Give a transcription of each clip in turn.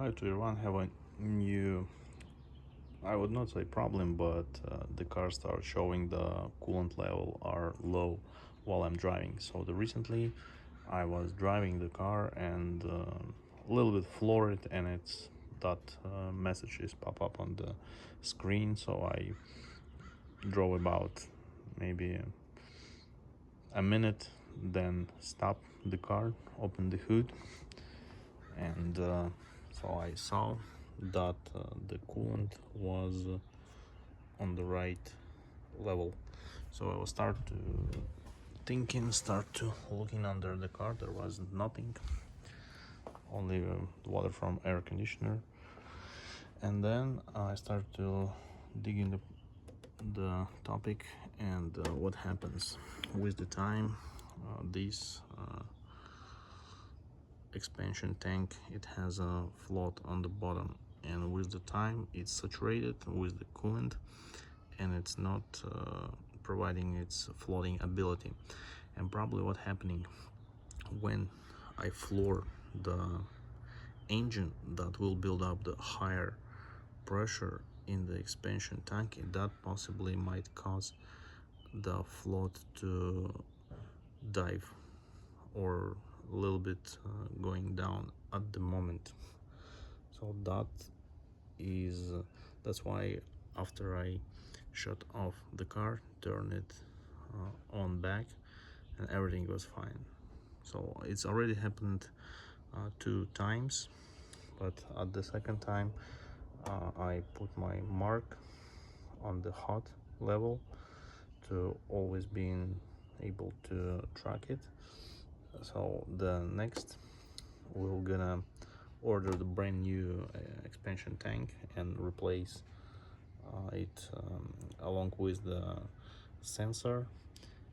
Hi to everyone. Have a new, I would not say problem, but the car starts showing the coolant level are low while I'm driving. So recently I was driving the car and a little bit floored, and it's that messages pop up on the screen. So I drove about maybe a minute, then stop the car, open the hood, and so I saw that the coolant was on the right level. So I will start to start to looking under the car. There was nothing, only water from air conditioner. And then I start to dig in the topic, and what happens with the time. This expansion tank, it has a float on the bottom, and with the time it's saturated with the coolant, and it's not providing its floating ability. And probably what happening when I floor the engine, that will build up the higher pressure in the expansion tank, and that possibly might cause the float to dive or a little bit going down at the moment. So that's why after I shut off the car, turn it on back, and everything was fine. So it's already happened 2 times, but at the second time I put my mark on the hot level to always being able to track it. So the next, we're gonna order the brand new expansion tank and replace it along with the sensor,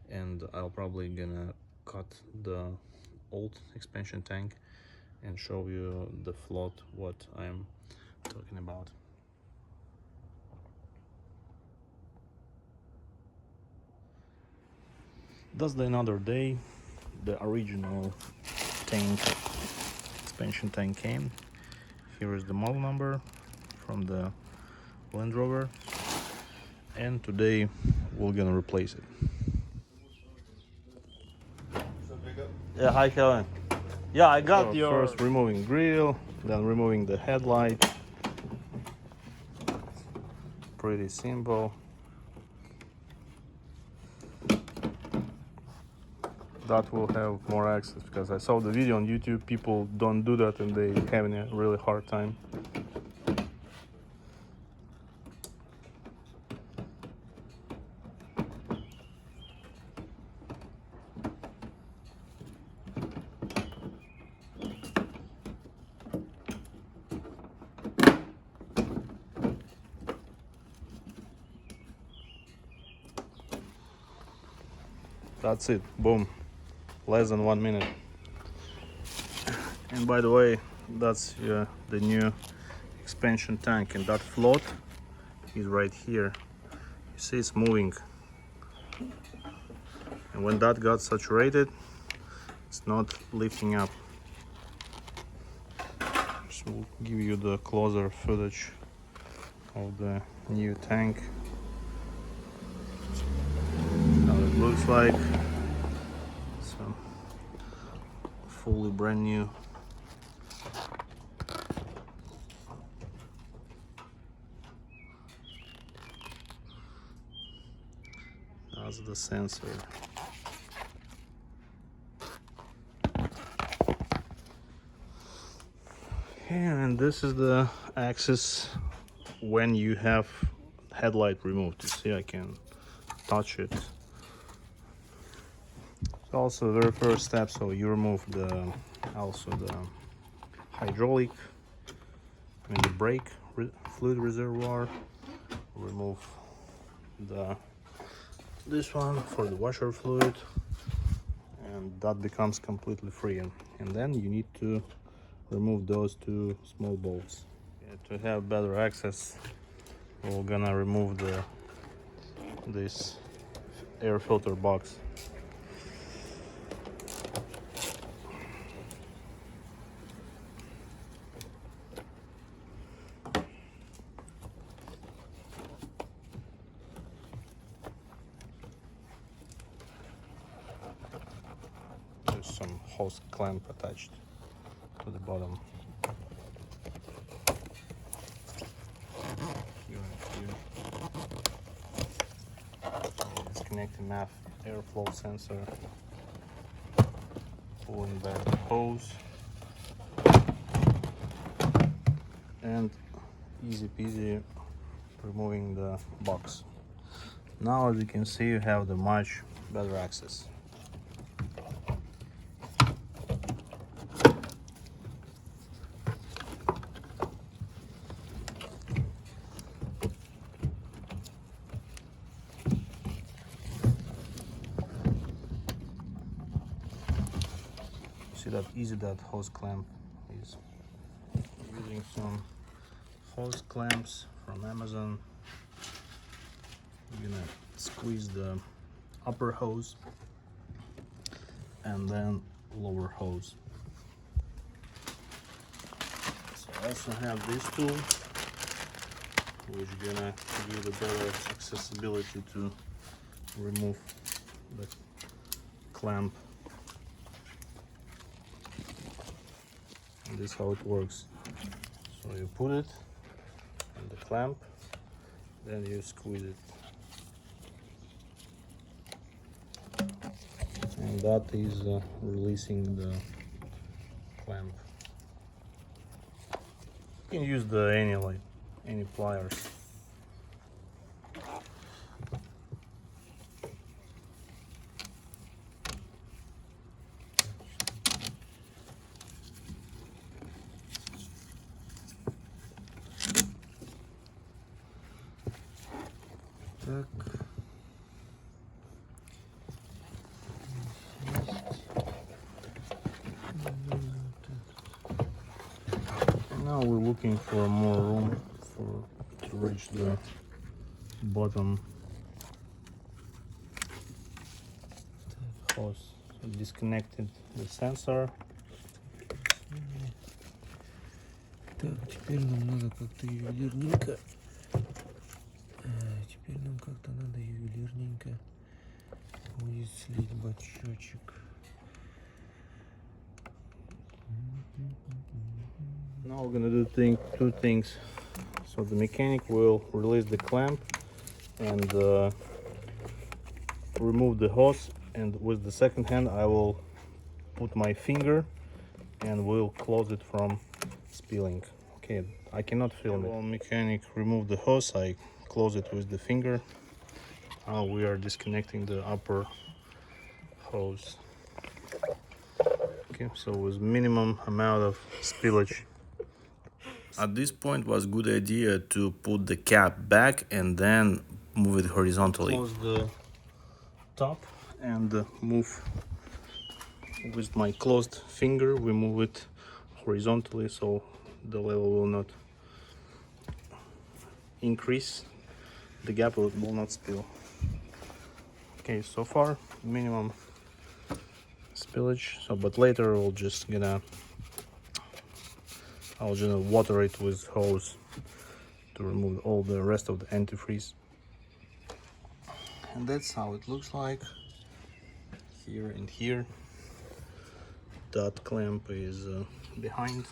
and I'll probably gonna cut the old expansion tank and show you the float what I'm talking about. That's another day. The original tank, expansion tank, came. Here is the model number from the Land Rover, and today we're gonna replace it. Yeah, hi Kevin. Yeah, I got So your first removing grill, then removing the headlight. Pretty simple. That will have more access, because I saw the video on YouTube. People don't do that and they having a really hard time. That's it, boom, less than 1 minute. And by the way, that's the new expansion tank, and that float is right here. You see it's moving, and when that got saturated, it's not lifting up. So we'll give you the closer footage of the new tank, how it looks like. So fully brand new. That's the sensor. And this is the axis when you have headlight removed. You see, I can touch it. It's also the very first step. So you remove the hydraulic and the brake fluid reservoir. Remove this one for the washer fluid, and that becomes completely free. And then you need to remove those 2 small bolts. To have better access, we're gonna remove this air filter box. hose clamp attached to the bottom. Here and here. Disconnect the MAF airflow sensor, pulling back the hose, and easy peasy removing the box. Now, as you can see, you have the much better access. See that easy that hose clamp is. Using some hose clamps from Amazon. You're gonna squeeze the upper hose and then lower hose. So I also have this tool, which is gonna give a better accessibility to remove the clamp. And this is how it works. So you put it on the clamp, then you squeeze it. And that is releasing the clamp. You can use any pliers. Так. Now we're looking for more room to reach the bottom hose. So disconnected the sensor. Так, теперь нам надо как-то ювелирненько. Теперь нам как-то надо ювелирненько вычислить бачочек. Now we're gonna do two things. So the mechanic will release the clamp and remove the hose, and with the second hand I will put my finger and will close it from spilling. Okay, I cannot film it. While mechanic remove the hose, I close it with the finger. Now we are disconnecting the upper hose. Okay, so with minimum amount of spillage. At this point was good idea to put the cap back and then move it horizontally. Close the top and move with my closed finger. We move it horizontally so the level will not increase, the gap will not spill. Okay, so far minimum spillage. So, but later I'll just water it with hose to remove all the rest of the antifreeze. And that's how it looks like here and here. That clamp is behind.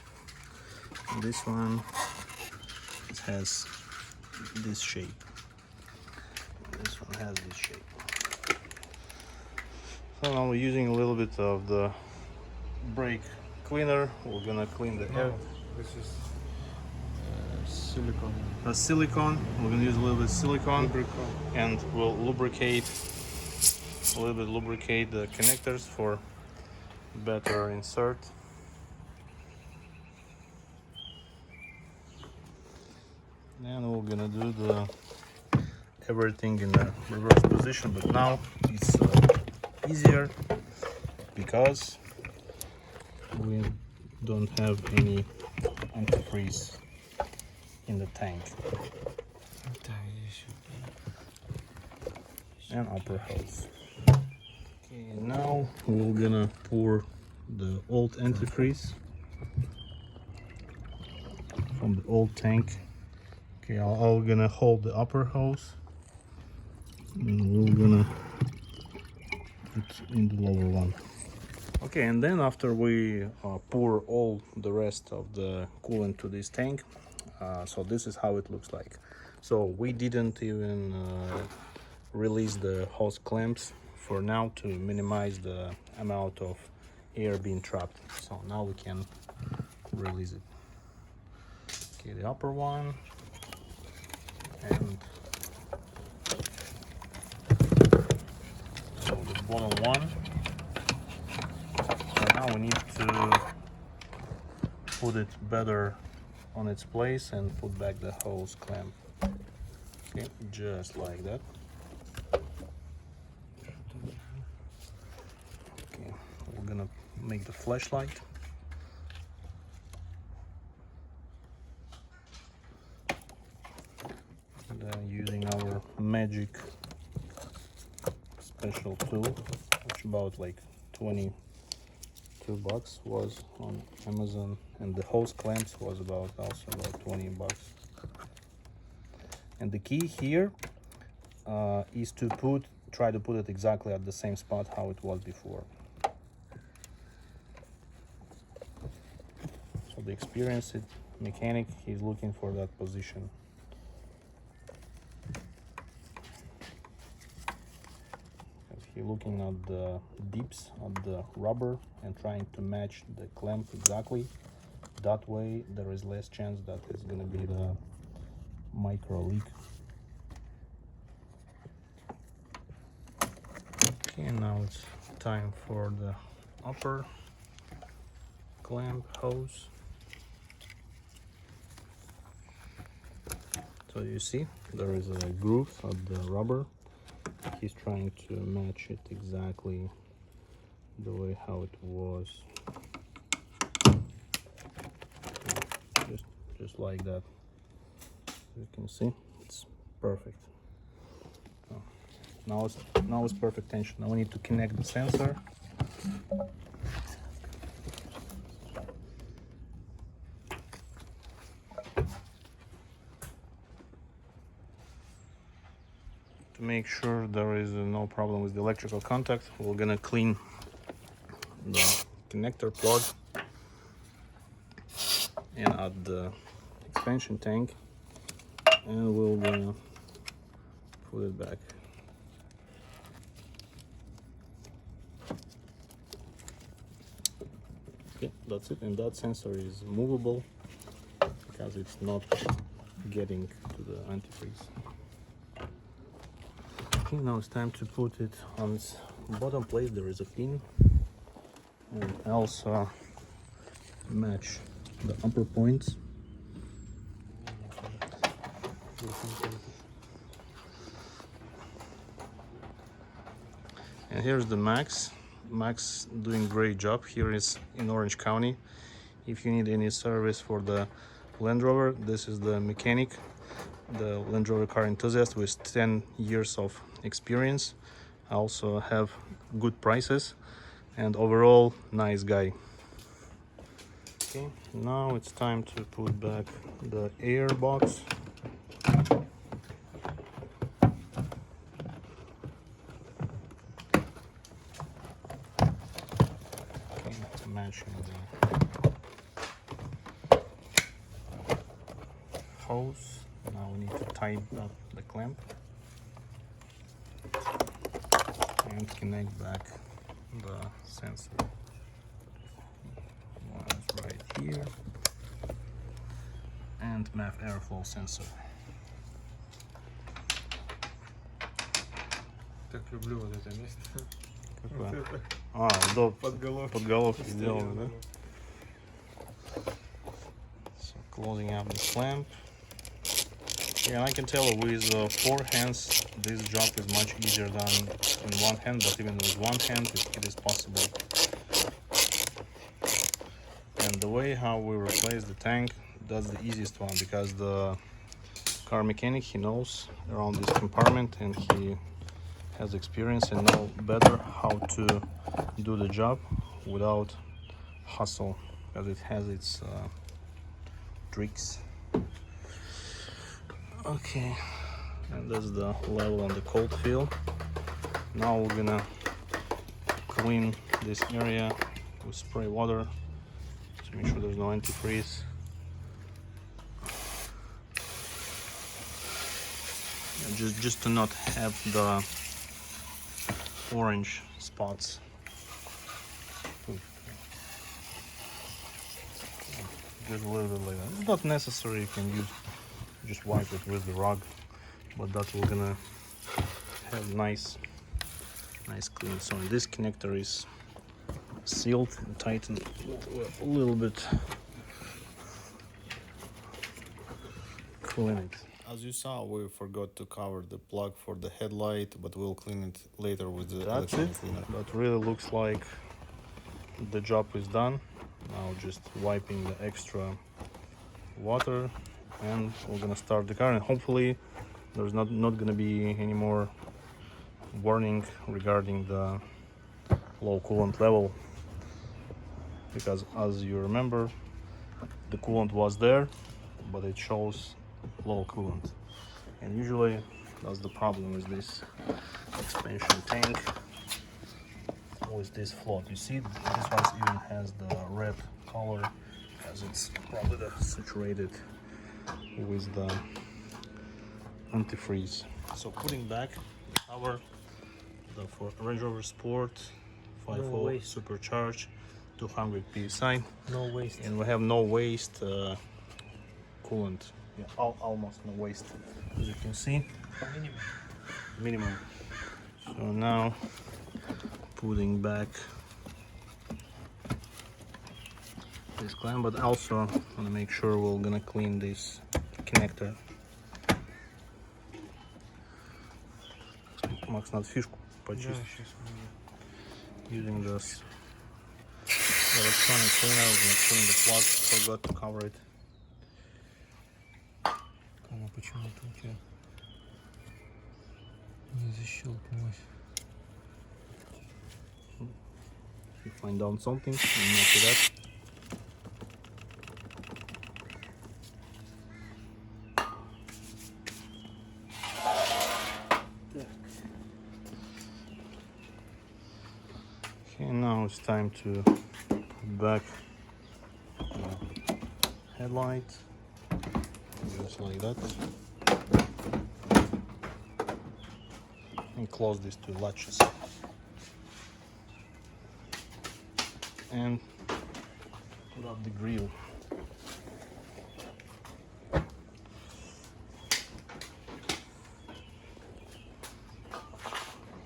And this one, it has this shape. This one has this shape. So now we're using a little bit of the brake cleaner. We're gonna clean the air. This is silicone. Silicone. We're gonna use a little bit of silicone, Lubricant. and we'll lubricate the connectors for better insert. And we're gonna do everything in the reverse position, but now it's easier because we don't have any antifreeze in the tank. And upper hose. Okay, now we're gonna pour the old antifreeze from the old tank. Okay, I'm gonna hold the upper hose and we're gonna put in the lower one. Okay, and then after we pour all the rest of the coolant to this tank, so this is how it looks like. So we didn't even release the hose clamps for now to minimize the amount of air being trapped. So now we can release it. Okay, the upper one, and so the bottom one. So now we need to put it better on its place and put back the hose clamp. Okay, just like that. Okay, we're gonna make the flashlight. And, using our magic special tool, which about like $22 was on Amazon, and the hose clamps was about also about $20. And the key here is to try to put it exactly at the same spot how it was before. So the experienced mechanic, he's looking for that position. He's looking at the dips of the rubber and trying to match the clamp exactly. That way there is less chance that it's gonna be the micro leak. Okay, now it's time for the upper clamp hose. So you see there is a groove at the rubber. He's trying to match it exactly the way how it was, just like that. You can see it's perfect. So now it's perfect tension. Now we need to connect the sensor. To make sure there is no problem with the electrical contact, we're gonna clean the connector plug and add the expansion tank, and we're gonna put it back. Okay, that's it, and that sensor is movable because it's not getting to the antifreeze. Okay, now it's time to put it on its bottom place. There is a pin, and also match the upper points. And here's the Max doing great job. Here is in Orange County. If you need any service for the Land Rover, this is the mechanic, the Land Rover car enthusiast with 10 years of experience. I also have good prices, and overall nice guy. Okay, now it's time to put back the air box. Okay, matching the hose. Now we need to tighten up the clamp and connect back the sensor. One is right here, and MAF airflow sensor. Так люблю вот это место. Какое? Вот это. До Подголовки сделано, да? So closing up the clamp. Yeah, I can tell with 4 hands this job is much easier than in one hand, but even with one hand it is possible. And the way how we replace the tank, that's the easiest one, because the car mechanic, he knows around this compartment and he has experience and know better how to do the job without hassle, because it has its tricks. Okay, and that's the level on the cold fill. Now we're gonna clean this area with spray water to make sure there's no antifreeze. And just to not have the orange spots. Just a little bit like that. It's not necessary, you can just wipe it with the rug, but that we're gonna have nice clean. So this connector is sealed and tightened a little bit, clean it. As you saw, we forgot to cover the plug for the headlight, but we'll clean it later with the electronic cleaner. That really looks like the job is done. Now just wiping the extra water, and we're gonna start the car, and hopefully there's not gonna be any more warning regarding the low coolant level, because as you remember, the coolant was there but it shows low coolant, and usually that's the problem with this expansion tank, with this float. You see, this one even has the red color as it's probably saturated with the antifreeze. So putting back the cover for Range Rover Sport 5.0 supercharged, 200 psi. No waste. And we have no waste coolant. Yeah, almost no waste, as you can see. Minimum. So now putting back this clamp, but also want to make sure we're gonna clean this connector. Макс, надо фишку почистить. Using this electronic cleaner, we're gonna clean the plug. Forgot to cover it. Почему-то у тебя не защелкнулось. You find out something, and after that. Okay, now it's time to put back the headlight, just like that, and close these two latches, and put up the grill.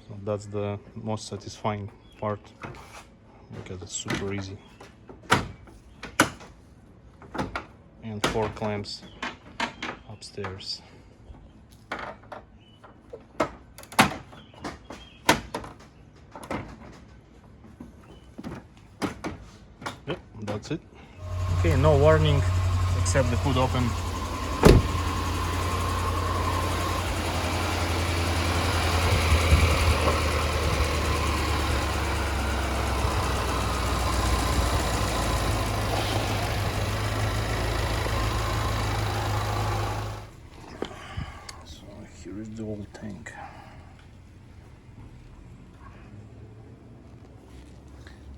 So that's the most satisfying part, because it's super easy. And 4 clamps upstairs. Yep, that's it. Okay, no warning except the hood open. Here is the old tank.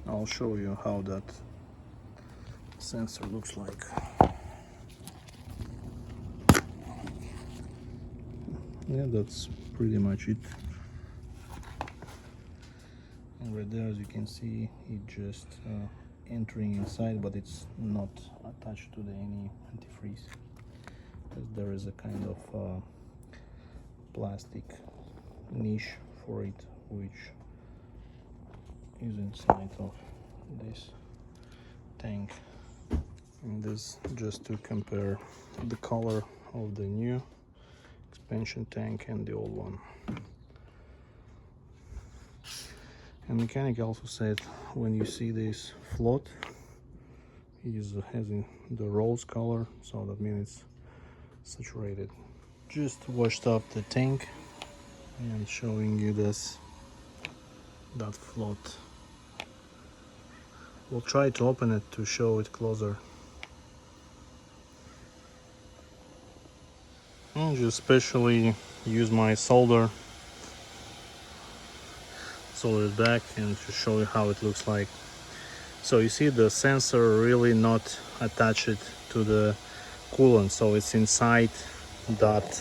I'll show you how that sensor looks like. Yeah, that's pretty much it. And right there, as you can see, it just entering inside, but it's not attached to any antifreeze, because there is a kind of plastic niche for it, which is inside of this tank. And this just to compare the color of the new expansion tank and the old one. And mechanic also said when you see this float, it has the rose color, so that means it's saturated. Just washed up the tank and showing you that float. We'll try to open it to show it closer. And just specially use my solder it back and to show you how it looks like. So you see the sensor really not attached to the coolant, so it's inside that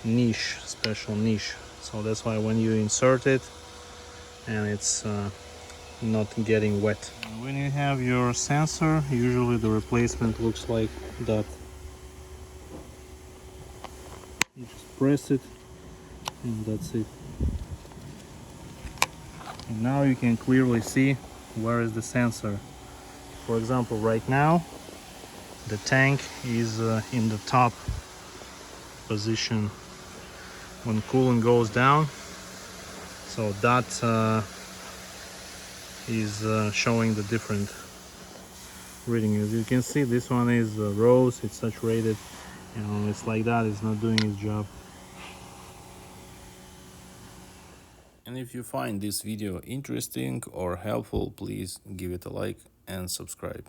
niche, special niche. So that's why when you insert it, and it's not getting wet. When you have your sensor, usually the replacement looks like that. You just press it and that's it. And now you can clearly see where is the sensor. For example, right now the tank is in the top position when coolant goes down, so that is showing the different reading. As you can see, this one is rose, it's saturated, and it's like that, it's not doing its job. And if you find this video interesting or helpful, please give it a like and subscribe.